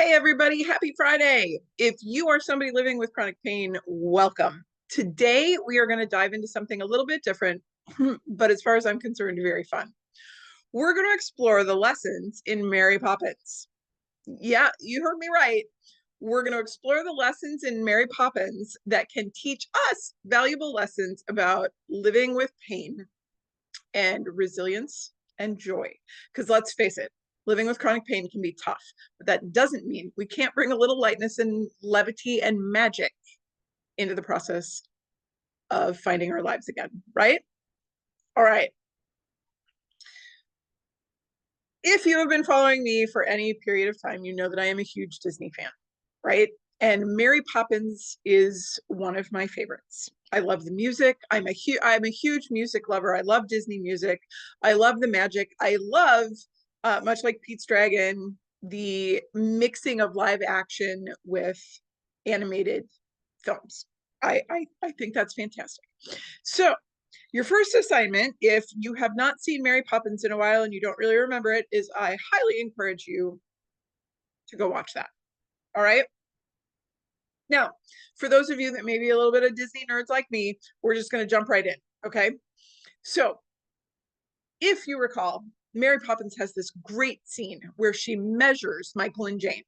Hey everybody, happy Friday. If you are somebody living with chronic pain, welcome. Today we are going to dive into something a little bit different, but as far as I'm concerned, very fun. We're going to explore the lessons in Mary Poppins. Yeah, you heard me right. We're going to explore the lessons in Mary Poppins that can teach us valuable lessons about living with pain and resilience and joy. Because let's face it, living with chronic pain can be tough, but that doesn't mean we can't bring a little lightness and levity and magic into the process of finding our lives again, right? All right. If you have been following me for any period of time, you know that I am a huge Disney fan, right? And Mary Poppins is one of my favorites. I love the music. I'm a huge music lover. I love Disney music. I love the magic. I love, much like Pete's Dragon, the mixing of live action with animated films. I think that's fantastic. So your first assignment, if you have not seen Mary Poppins in a while and you don't really remember it, is I highly encourage you to go watch that. All right. Now, for those of you that may be a little bit of Disney nerds like me, we're just going to jump right in. Okay. So, if you recall, Mary Poppins has this great scene where she measures Michael and Jane,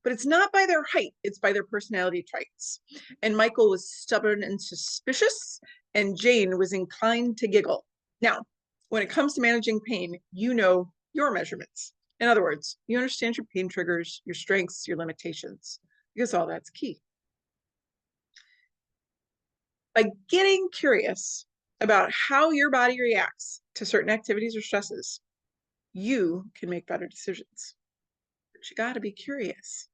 but it's not by their height, it's by their personality traits. And Michael was stubborn and suspicious, and Jane was inclined to giggle. Now, when it comes to managing pain, you know your measurements. In other words, you understand your pain triggers, your strengths, your limitations, because all that's key. By getting curious about how your body reacts to certain activities or stresses, you can make better decisions. But you got to be curious.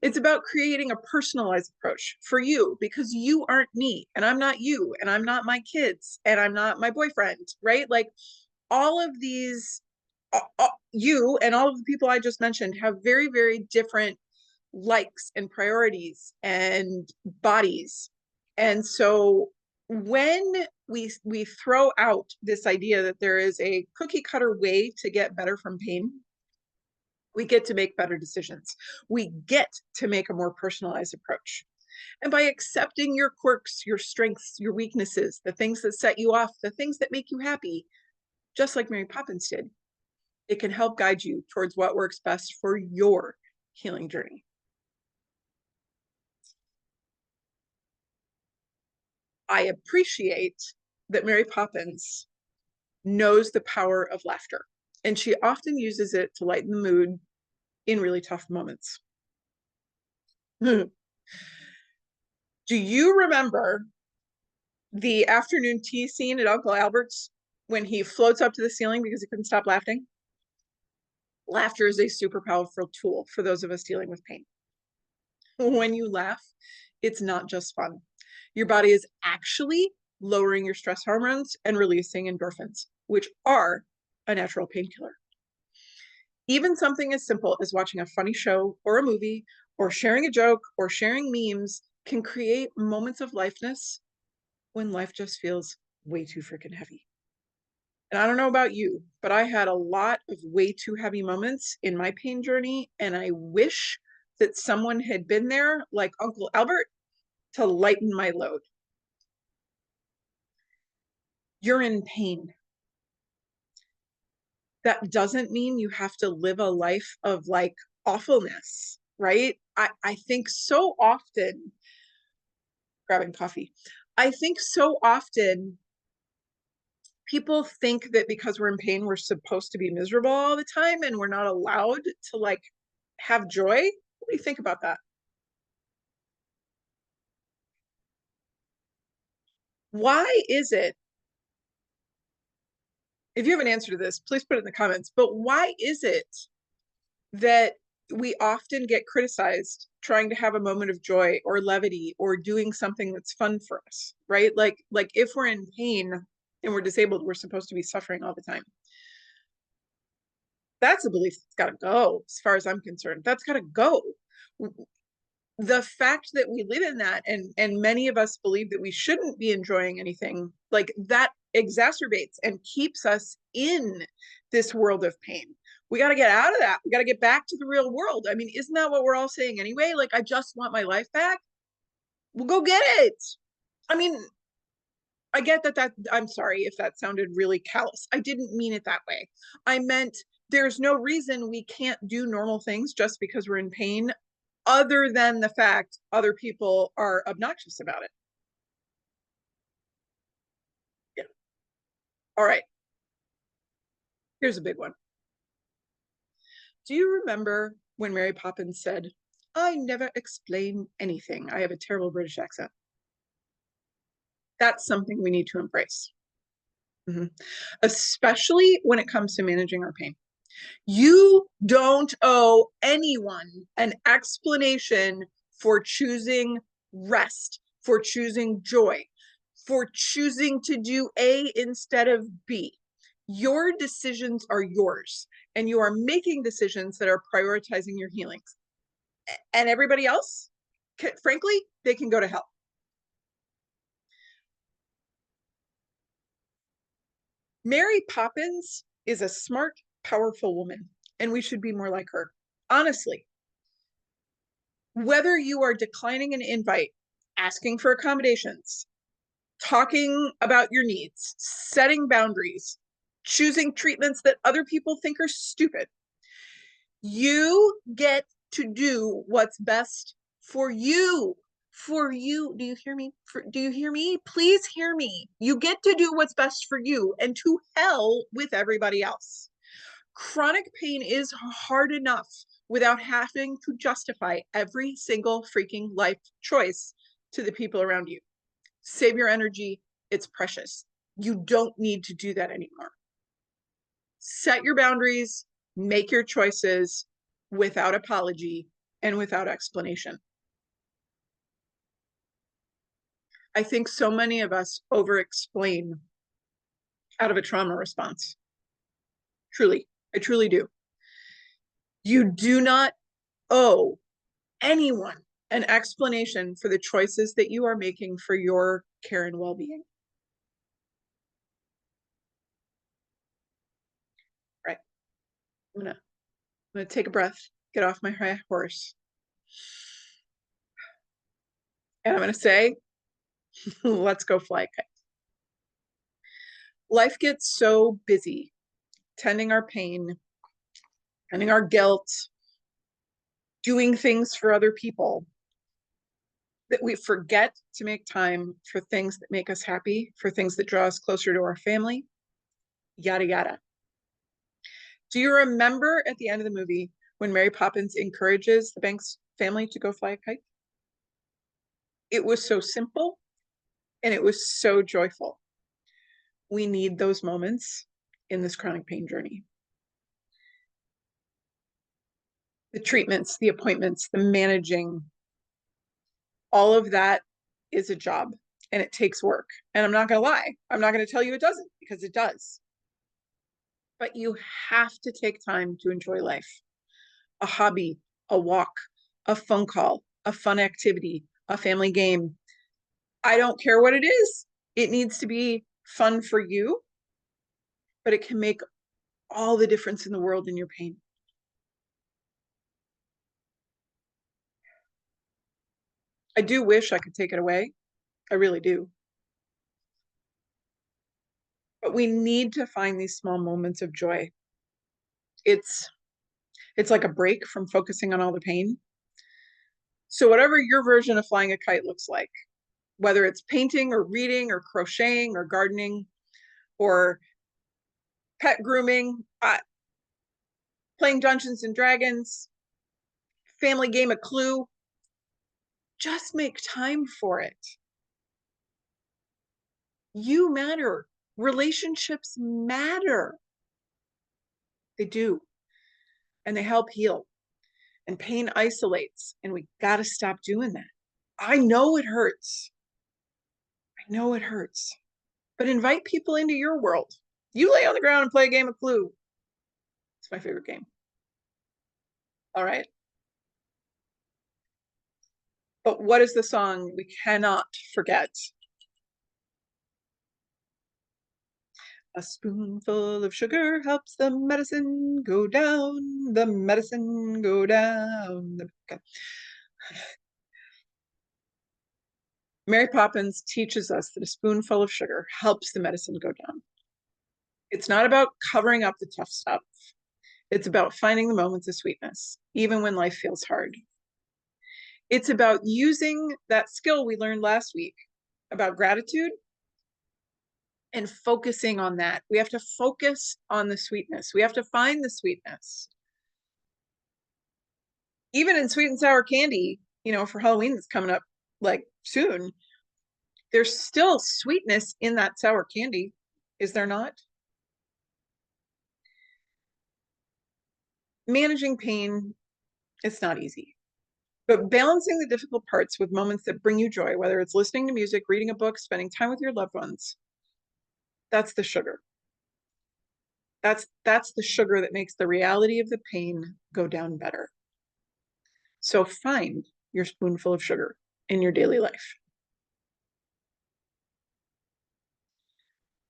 It's about creating a personalized approach for you because you aren't me and I'm not you and I'm not my kids and I'm not my boyfriend, right? Like all of these, you and all of the people I just mentioned have very, very different likes and priorities and bodies. And so when we throw out this idea that there is a cookie cutter way to get better from pain, we get to make better decisions. We get to make a more personalized approach. And by accepting your quirks, your strengths, your weaknesses, the things that set you off, the things that make you happy, just like Mary Poppins did, it can help guide you towards what works best for your healing journey. I appreciate that Mary Poppins knows the power of laughter, and she often uses it to lighten the mood in really tough moments. Do you remember the afternoon tea scene at Uncle Albert's when he floats up to the ceiling because he couldn't stop laughing? Laughter is a super powerful tool for those of us dealing with pain. When you laugh, it's not just fun. Your body is actually lowering your stress hormones and releasing endorphins, which are a natural painkiller. Even something as simple as watching a funny show or a movie or sharing a joke or sharing memes can create moments of lifeness when life just feels way too freaking heavy. And I don't know about you, but I had a lot of way too heavy moments in my pain journey. And I wish that someone had been there, like Uncle Albert, to lighten my load. You're in pain. That doesn't mean you have to live a life of like awfulness, right? I think so often, grabbing coffee, I think so often people think that because we're in pain, we're supposed to be miserable all the time and we're not allowed to like have joy. What do you think about that? Why is it, if you have an answer to this, please put it in the comments, but why is it that we often get criticized trying to have a moment of joy or levity or doing something that's fun for us, right? Like if we're in pain and we're disabled, we're supposed to be suffering all the time. That's a belief that's got to go, as far as I'm concerned. That's got to go. The fact that we live in that, and many of us believe that we shouldn't be enjoying anything, like that exacerbates and keeps us in this world of pain. We got to get out of that. We got to get back to the real world. I mean, isn't that what we're all saying anyway? Like, I just want my life back. Well, go get it. I mean, I get that I'm sorry if that sounded really callous. I didn't mean it that way. I meant there's no reason we can't do normal things just because we're in pain, other than the fact other people are obnoxious about it. Yeah. All right. Here's a big one. Do you remember when Mary Poppins said, "I never explain anything. I have a terrible British accent"? That's something we need to embrace. Mhm. Especially when it comes to managing our pain. You don't owe anyone an explanation for choosing rest, for choosing joy, for choosing to do A instead of B. Your decisions are yours, and you are making decisions that are prioritizing your healings. And everybody else, frankly, they can go to hell. Mary Poppins is a smart, powerful woman, and we should be more like her. Honestly, whether you are declining an invite, asking for accommodations, talking about your needs, setting boundaries, choosing treatments that other people think are stupid, you get to do what's best for you. For you. Do you hear me? Do you hear me? Please hear me. You get to do what's best for you, and to hell with everybody else. Chronic pain is hard enough without having to justify every single freaking life choice to the people around you. Save your energy. It's precious. You don't need to do that anymore. Set your boundaries, make your choices without apology and without explanation. I think so many of us over explain out of a trauma response. Truly, I truly do. You do not owe anyone an explanation for the choices that you are making for your care and well-being. Right. I'm gonna take a breath, get off my high horse. And I'm gonna say, let's go fly a kite. Life gets so busy tending our pain, tending our guilt, doing things for other people, that we forget to make time for things that make us happy, for things that draw us closer to our family, yada, yada. Do you remember at the end of the movie when Mary Poppins encourages the Banks family to go fly a kite? It was so simple and it was so joyful. We need those moments in this chronic pain journey. The treatments, the appointments, the managing, all of that is a job and it takes work. And I'm not going to lie, I'm not going to tell you it doesn't, because it does. But you have to take time to enjoy life. A hobby, a walk, a phone call, a fun activity, a family game. I don't care what it is. It needs to be fun for you, but it can make all the difference in the world in your pain. I do wish I could take it away. I really do. But we need to find these small moments of joy. It's it's like a break from focusing on all the pain. So whatever your version of flying a kite looks like, whether it's painting or reading or crocheting or gardening or pet grooming, playing Dungeons and Dragons, family game of Clue, just make time for it. You matter. Relationships matter. They do. And they help heal. And pain isolates. And we got to stop doing that. I know it hurts. I know it hurts. But invite people into your world. You lay on the ground and play a game of Clue. It's my favorite game. All right. But what is the song we cannot forget? A spoonful of sugar helps the medicine go down, the medicine go down. Okay. Mary Poppins teaches us that a spoonful of sugar helps the medicine go down. It's not about covering up the tough stuff. It's about finding the moments of sweetness, even when life feels hard. It's about using that skill we learned last week about gratitude and focusing on that. We have to focus on the sweetness. We have to find the sweetness. Even in sweet and sour candy, for Halloween that's coming up like soon, there's still sweetness in that sour candy, is there not? Managing pain, it's not easy. But balancing the difficult parts with moments that bring you joy, whether it's listening to music, reading a book, spending time with your loved ones, that's the sugar. That's the sugar that makes the reality of the pain go down better. So find your spoonful of sugar in your daily life.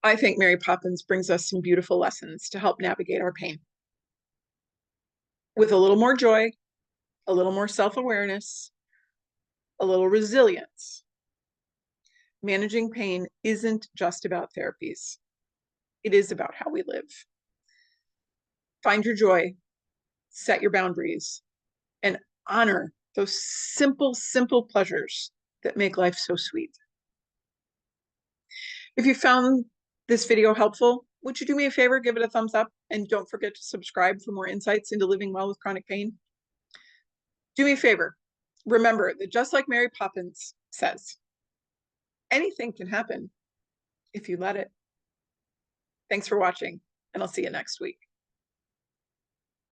I think Mary Poppins brings us some beautiful lessons to help navigate our pain. With a little more joy, a little more self-awareness, a little resilience. Managing pain isn't just about therapies. It is about how we live. Find your joy, set your boundaries, and honor those simple, simple pleasures that make life so sweet. If you found this video helpful, would you do me a favor, give it a thumbs up, and don't forget to subscribe for more insights into living well with chronic pain? Do me a favor, remember that just like Mary Poppins says, anything can happen if you let it. Thanks for watching, and I'll see you next week.